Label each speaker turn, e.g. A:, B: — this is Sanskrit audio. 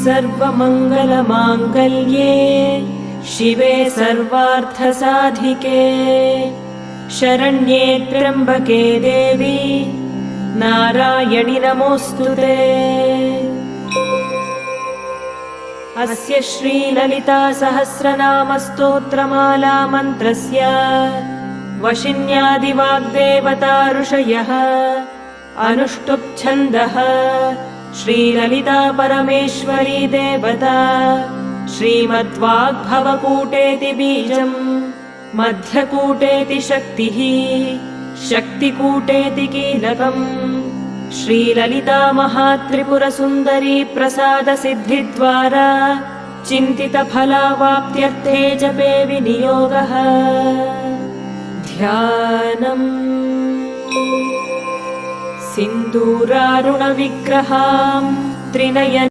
A: सर्वमङ्गलमाङ्गल्ये शिवे सर्वार्थसाधिके शरण्ये त्र्यम्बके देवी नारायणि नमोऽस्तुते। अस्य श्रीललिता सहस्रनाम स्तोत्रमाला मन्त्रस्य वशिन्यादिवाग्देवता ऋषयः अनुष्टुप् श्रीललिता परमेश्वरी देवता श्रीमद्वाग्भवकूटेति बीजम् मध्यकूटेति शक्तिः शक्तिकूटेति कीलकम् श्रीललिता महात्रिपुरसुन्दरी प्रसादसिद्धिद्वारा चिन्तितफलावाप्त्यर्थे जपे विनियोगः। ध्यानम् सिन्दूरारुणविग्रहां त्रिनयन